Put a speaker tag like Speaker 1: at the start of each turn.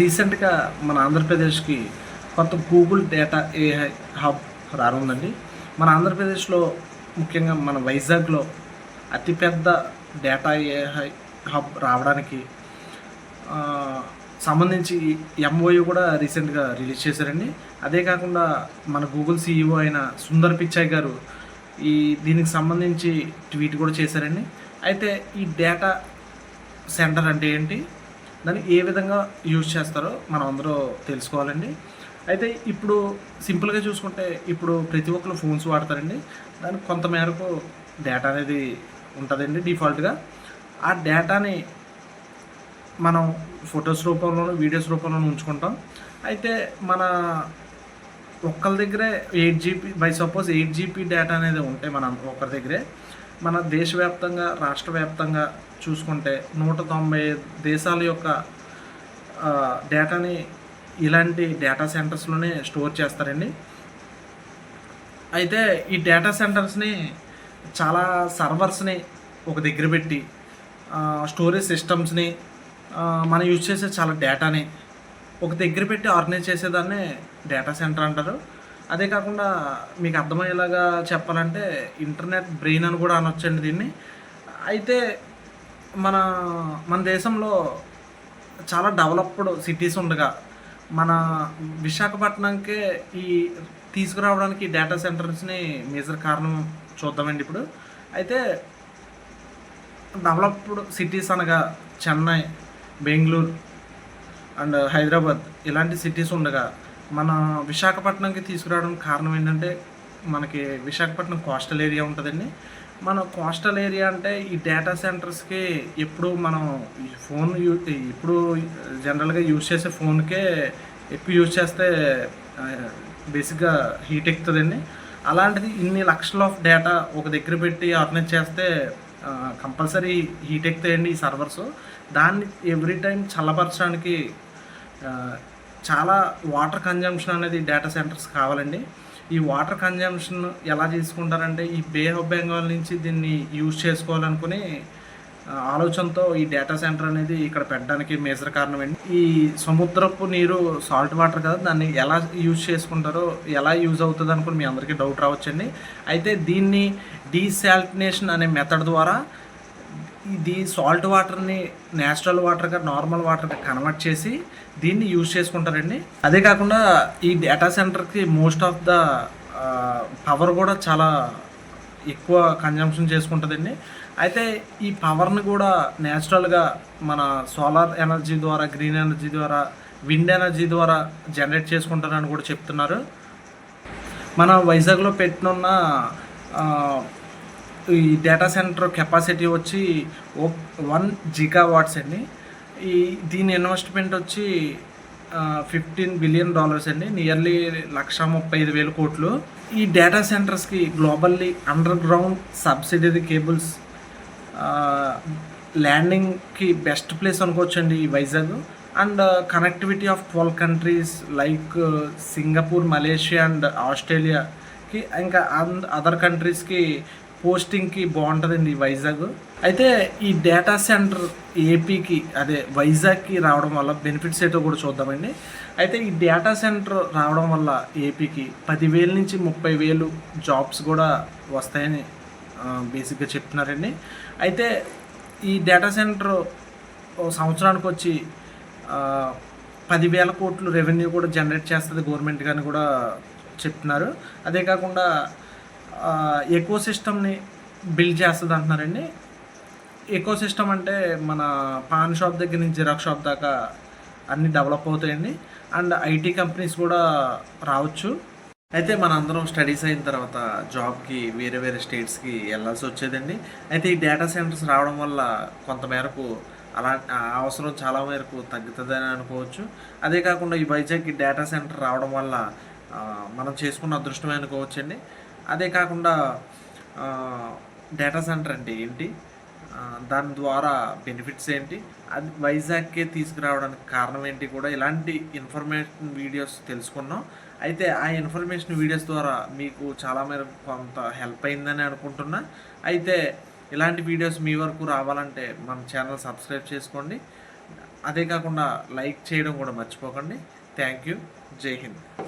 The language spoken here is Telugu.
Speaker 1: రీసెంట్‌గా మన ఆంధ్రప్రదేశ్‌కి కొత్త గూగుల్ డేటా ఏఐ హబ్ రానుందండి. మన ఆంధ్రప్రదేశ్‌లో ముఖ్యంగా మన వైజాగ్‌లో అతిపెద్ద డేటా ఏఐ హబ్ రావడానికి ఆహ్, సంబంధించి ఎంఓయూ కూడా రీసెంట్‌గా రిలీజ్ చేశారండి. అదే కాకుండా మన గూగుల్ సీఈఓ అయిన సుందర్ పిచాయ్ గారు దీనికి సంబంధించి ట్వీట్ కూడా చేశారండి. అయితే ఈ డేటా సెంటర్ అంటే ఏంటి? దాన్ని ఏ విధంగా యూజ్ చేస్తారో మనం అందరూ తెలుసుకోవాలండి. అయితే ఇప్పుడు సింపుల్‌గా చూసుకుంటే ఇప్పుడు ప్రతి ఒక్కరు ఫోన్స్ వాడతారండి. దానికి కొంత మేరకు డేటా అనేది ఉంటదండి డిఫాల్ట్‌గా. ఆ డేటాని మనం ఫోటోస్ రూపంలోను, వీడియోస్ రూపంలోను ఉంచుకుంటాం. అయితే మన ఒక్కళ్ళ దగ్గరే 8 GB by suppose 8 GB data అనేది ఉంటే మన ఒకరి దగ్గరే మన దేశవ్యాప్తంగా, రాష్ట్ర వ్యాప్తంగా చూసుకుంటే 195 దేశాల యొక్క డేటాని ఇలాంటి డేటా సెంటర్స్‌లోనే స్టోర్ చేస్తారండి. అయితే ఈ డేటా సెంటర్స్‌ని చాలా సర్వర్స్‌ని ఒక దగ్గర పెట్టి స్టోరేజ్ సిస్టమ్స్‌ని మనం యూజ్ చేసే చాలా డేటాని ఒక దగ్గర పెట్టి ఆర్గనైజ్ చేసేదాన్నే డేటా సెంటర్ అంటారు. అదే కాకుండా మీకు అర్థమయ్యేలాగా చెప్పాలంటే ఇంటర్నెట్ బ్రెయిన్ అని కూడా అనొచ్చండి దీన్ని. అయితే మన మన దేశంలో చాలా డెవలప్డ్ సిటీస్ ఉండగా మన విశాఖపట్నంకే ఈ తీసుకురావడానికి డేటా సెంటర్స్‌ని మేజర్ కారణం చూద్దామండి ఇప్పుడు. అయితే డెవలప్డ్ సిటీస్ అనగా చెన్నై, బెంగుళూరు అండ్ హైదరాబాద్ ఇలాంటి సిటీస్ ఉండగా మన విశాఖపట్నంకి తీసుకురావడానికి కారణం ఏంటంటే మనకి విశాఖపట్నం కోస్టల్ ఏరియా ఉంటుందండి. మన కోస్టల్ ఏరియా అంటే ఈ డేటా సెంటర్స్కి ఎప్పుడు మనం ఈ ఫోన్ ఇప్పుడు జనరల్గా యూజ్ చేసే ఫోన్కే ఎక్కువ యూజ్ చేస్తే బేసిక్గా హీట్ ఎక్కుతుందండి. అలాంటిది ఇన్ని లక్షల ఆఫ్ డేటా ఒక దగ్గర పెట్టి ఆర్గనైజ్ చేస్తే కంపల్సరీ హీట్ ఎక్కుతాయండి ఈ సర్వర్స్. దాన్ని ఎవ్రీ టైం చల్లపరచడానికి చాలా వాటర్ కన్జంప్షన్ అనేది డేటా సెంటర్స్ కావాలండి. ఈ వాటర్ కన్జంప్షన్ ఎలా తీసుకుంటారంటే ఈ బే ఆఫ్ బెంగాల్ నుంచి దీన్ని యూజ్ చేసుకోవాలనుకుని ఆలోచనతో ఈ డేటా సెంటర్ అనేది ఇక్కడ పెట్టడానికి మేజర్ కారణం అండి. ఈ సముద్రపు నీరు సాల్ట్ వాటర్ కదా, దాన్ని ఎలా యూజ్ చేసుకుంటారో, ఎలా యూజ్ అవుతుంది అనుకుని మీ అందరికీ డౌట్ రావచ్చండి. అయితే దీన్ని డీసాలినేషన్ అనే మెథడ్ ద్వారా ఇది సాల్ట్ వాటర్ని న్యాచురల్ వాటర్గా, నార్మల్ వాటర్గా కన్వర్ట్ చేసి దీన్ని యూజ్ చేసుకుంటారండి. అదే కాకుండా ఈ డేటా సెంటర్కి మోస్ట్ ఆఫ్ ద పవర్ కూడా చాలా ఎక్కువ కన్జంప్షన్ చేసుకుంటుందండి. అయితే ఈ పవర్ని కూడా న్యాచురల్గా మన సోలార్ ఎనర్జీ ద్వారా, గ్రీన్ ఎనర్జీ ద్వారా, విండ్ ఎనర్జీ ద్వారా జనరేట్ చేసుకుంటారని కూడా చెప్తున్నారు. మన వైజాగ్లో పెట్టినున్న ఈ డేటా సెంటర్ కెపాసిటీ వచ్చి 1 గిగావాట్స్ అండి. దీని ఇన్వెస్ట్మెంట్ వచ్చి $15 బిలియన్ అండి, నియర్లీ 135,000 కోట్లు. ఈ డేటా సెంటర్స్కి globally underground subsidiary cables ల్యాండింగ్కి బెస్ట్ ప్లేస్ అనుకోవచ్చండి ఈ Vizag. And connectivity of 12 countries like Singapore, Malaysia and ఆస్ట్రేలియాకి, ఇంకా అదర్ కంట్రీస్కి పోస్టింగ్కి బాగుంటుందండి ఈ వైజాగ్. అయితే ఈ డేటా సెంటర్ ఏపీకి, అదే వైజాగ్కి రావడం వల్ల బెనిఫిట్స్ ఏంటో కూడా చూద్దామండి. అయితే ఈ డేటా సెంటర్ రావడం వల్ల ఏపీకి 10,000 నుంచి 30,000 జాబ్స్ కూడా వస్తాయని బేసిక్గా చెప్తున్నారండి. అయితే ఈ డేటా సెంటర్ సంవత్సరానికి వచ్చి 10,000 కోట్లు రెవెన్యూ కూడా జనరేట్ చేస్తుంది గవర్నమెంట్ కానీ కూడా చెప్తున్నారు. అదే కాకుండా ఎకో సిస్టమ్ని బిల్డ్ చేస్తుంది అంటున్నారండి. ఎకో సిస్టమ్ అంటే మన పాన్ షాప్ దగ్గర నుంచి జిరాక్స్ షాప్ దాకా అన్నీ డెవలప్ అవుతాయండి. అండ్ ఐటీ కంపెనీస్ కూడా రావచ్చు. అయితే మన అందరం స్టడీస్ అయిన తర్వాత జాబ్కి వేరే వేరే స్టేట్స్కి వెళ్ళాల్సి వచ్చేదండి. అయితే ఈ డేటా సెంటర్స్ రావడం వల్ల కొంత మేరకు అవసరం చాలా మేరకు తగ్గుతుందని అనుకోవచ్చు. అదే కాకుండా ఈ వైజాగ్కి డేటా సెంటర్ రావడం వల్ల మనం చేసుకున్న అదృష్టమే అనుకోవచ్చండి. అదే కాకుండా డేటా సెంటర్ అంటే ఏంటి, దాని ద్వారా బెనిఫిట్స్ ఏంటి, అది వైజాగ్కే తీసుకురావడానికి కారణం ఏంటి కూడా ఇలాంటి ఇన్ఫర్మేషన్ వీడియోస్ తెలుసుకున్నాం. అయితే ఆ ఇన్ఫర్మేషన్ వీడియోస్ ద్వారా మీకు చాలా మేరకు కొంత హెల్ప్ అయిందని అనుకుంటున్నా. అయితే ఇలాంటి వీడియోస్ మీ వరకు రావాలంటే మన ఛానల్ సబ్స్క్రైబ్ చేసుకోండి. అదే కాకుండా లైక్ చేయడం కూడా మర్చిపోకండి. Thank you. జై హింద్.